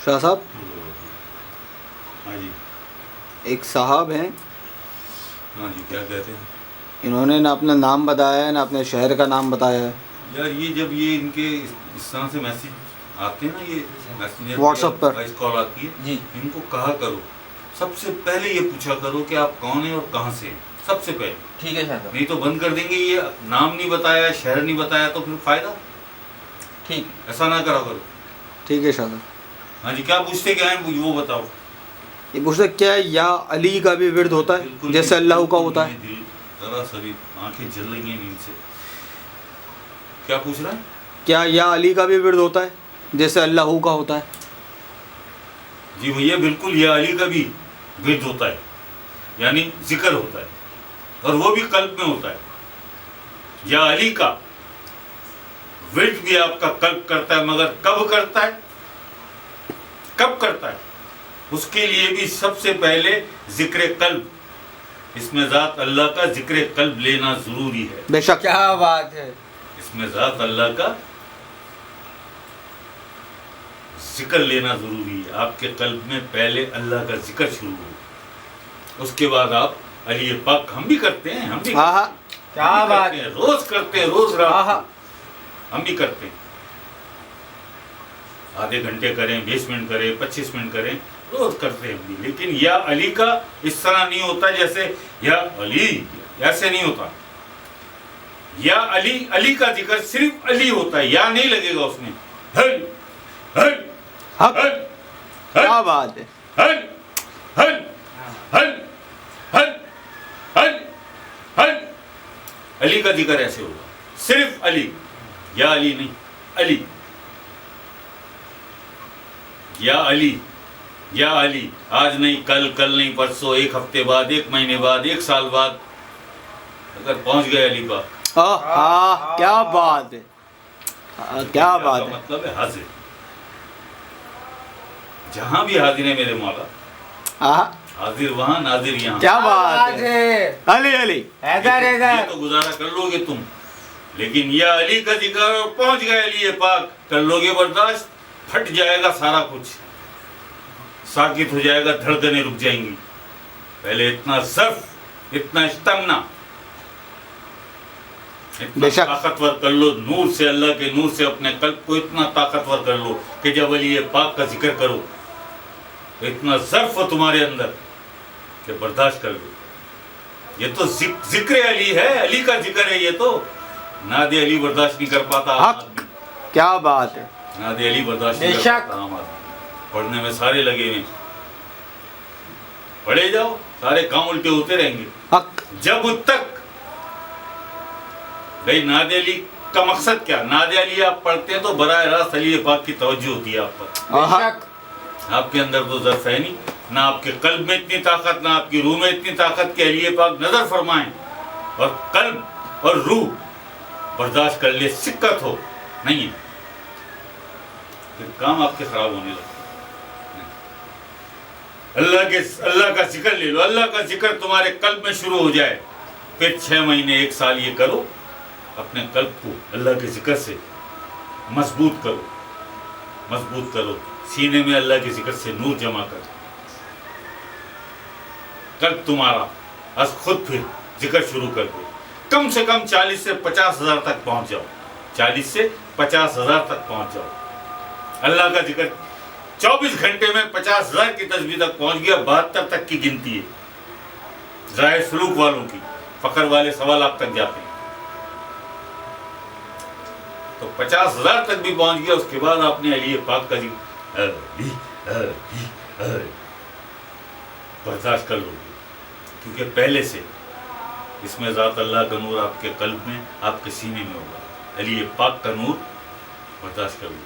شاہ صاحب ہاں جی ایک صاحب ہیں، ہاں جی کیا کہتے ہیں انہوں نے نہ اپنا نام بتایا ہے نہ اپنے شہر کا نام بتایا ہے. یار؟ یہ جب یہ ان کے اس طرح سے میسج آتے ہیں نا، یہ میسنجر واٹس ایپ پر وائس کال آتی ہے جی ان کو کہا کرو سب سے پہلے یہ پوچھا کرو کہ آپ کون ہیں اور کہاں سے ہیں، سب سے پہلے. ٹھیک ہے شاہ صاحب، نہیں تو بند کر دیں گے. یہ نام نہیں بتایا، شہر نہیں بتایا تو پھر فائدہ. ٹھیک. ایسا نہ کرا کرو. ٹھیک ہے شاہ صاحب. ہاں جی کیا پوچھتے کیا ہیں وہ بتاؤ. یہ پوچھتے کیا یا علی کا بھی ورد ہوتا ہے بالکل جیسے اللہ کا ہوتا ہے؟ دل ذرا سری آنکھیں جل رہی ہیں نیند سے. کیا پوچھ رہا ہے؟ کیا یا علی کا بھی ورد ہوتا ہے جیسے اللہ کا ہوتا ہے؟ جی بھیا بالکل، یا علی کا بھی ورد ہوتا ہے، یعنی ذکر ہوتا ہے، اور وہ بھی قلب میں ہوتا ہے. یا علی کا ورد بھی آپ کا قلب کرتا ہے، مگر کب کرتا ہے؟ کب کرتا ہے؟ اس کے لیے بھی سب سے پہلے ذکر قلب، اس میں ذات اللہ کا ذکر قلب لینا ضروری ہے. بے شک. کیا بات ہے. اس میں ذات اللہ کا ذکر لینا ضروری ہے. آپ کے قلب میں پہلے اللہ کا ذکر شروع ہو، اس کے بعد آپ علی پاک. ہم بھی کرتے ہیں، ہم بھی ہاں کیا بات ہے. روز کرتے ہیں، روز رات ہم بھی کرتے ہیں. آدھے گھنٹے کریں، 20 منٹ کریں، 25 منٹ کریں، روز کرتے ہیں ہم بھی. لیکن یا علی کا اس طرح نہیں ہوتا جیسے یا علی، ایسے نہیں ہوتا. یا علی، علی کا ذکر صرف علی ہوتا ہے، یا نہیں لگے گا اس میں. ہل ہل حق. ہل کیا بات ہے. ہل ہل ہل ہل ہل ہل. علی کا ذکر ایسے ہوگا، صرف علی، یا علی نہیں، علی. یا علی، یا علی، آج نہیں کل، کل نہیں پرسوں، ایک ہفتے بعد، ایک مہینے بعد، ایک سال بعد اگر پہنچ گئے علی پاک. ہاں کیا بات ہے. کیا بات ہے. مطلب ہے حاضر. جہاں بھی حاضر ہے میرے مولا، حاضر وہاں ناظر یہاں. کیا بات ہے. علی علی. یہ تو گزارا کر لو گے تم، لیکن یا علی کا ذکر پہنچ گئے علی پاک، کر لو گے برداشت، پھٹ جائے گا سارا کچھ، ساکت ہو جائے گا، دھڑکنیں رک جائیں گی. پہلے اتنا ظرف، اتنا استمنا، اتنا طاقتور کر لو نور سے، اللہ کے نور سے اپنے قلب کو اتنا طاقتور کر لو کہ جب علی پاک کا ذکر کرو تو اتنا ظرف ہو تمہارے اندر کہ برداشت کر لو. یہ تو ذکر علی ہے، علی کا ذکر ہے. یہ تو ناد علی برداشت نہیں کر پاتا عام آدمی. کیا بات ہے. ناد علی برداشت نہیں کر پاتا عام آدمی. پڑھنے میں سارے لگے ہوئے، پڑھے جاؤ، سارے کام الٹے ہوتے رہیں گے جب تک. بھائی ناد علی کا مقصد کیا؟ ناد علی آپ پڑھتے ہیں تو براہ راست علی پاک کی توجہ ہوتی ہے آپ پر. آپ کے اندر تو ظرف ہے نہیں، نہ آپ کے قلب میں اتنی طاقت، نہ آپ کی روح میں اتنی طاقت کہ علی پاک نظر فرمائیں اور قلب اور روح برداشت کر لے، سکت ہو نہیں ہے. پھر کام آپ کے خراب ہونے لگتے. اللہ کا ذکر لے لو. اللہ کا ذکر تمہارے قلب میں شروع ہو جائے، پھر 6 مہینے 1 سال یہ کرو. اپنے قلب کو اللہ کے ذکر سے مضبوط کرو، مضبوط کرو. سینے میں اللہ کے ذکر سے نور جمع کرو. قلب تمہارا از خود پھر ذکر شروع کر دو. کم سے کم 40 سے 50 ہزار تک پہنچ جاؤ. 40 سے 50 ہزار تک پہنچ جاؤ. اللہ کا ذکر 24 گھنٹے میں 50 ہزار کی تسبیح تک پہنچ گیا. 72 تک کی گنتی ہے ظاہر سلوک والوں کی. فقر والے 1.25 لاکھ تک جاتے ہیں، تو 50 ہزار تک بھی پہنچ گیا. اس کے بعد آپ نے علی پاک کا ذکر برداشت کر لو گے، کیونکہ پہلے سے اس میں ذات اللہ کا نور آپ کے قلب میں، آپ کے سینے میں ہوگا. علی پاک کا نور برداشت کر لو.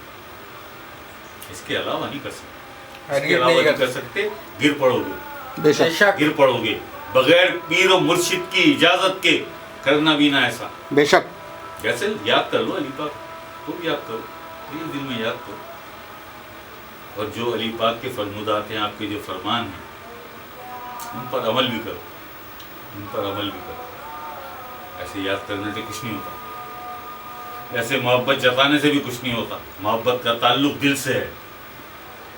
اس کے علاوہ نہیں کر سکتے، اس کے علاوہ نہیں کر سکتے. گر پڑو گے، بے شک. گر پڑو گے بغیر پیر و مرشد کی اجازت کے. کرنا بھی نہ ایسا. بے شک. کیسے یاد کر لو علی پاک، خوب یاد کرو، دل میں یاد کرو. اور جو علی پاک کے فرمودات ہیں، آپ کے جو فرمان ہیں، ان پر عمل بھی کرو، ان پر عمل بھی کرو. ایسے یاد کرنے سے کچھ نہیں ہوتا، ایسے محبت جتانے سے بھی کچھ نہیں ہوتا. محبت کا تعلق دل سے ہے.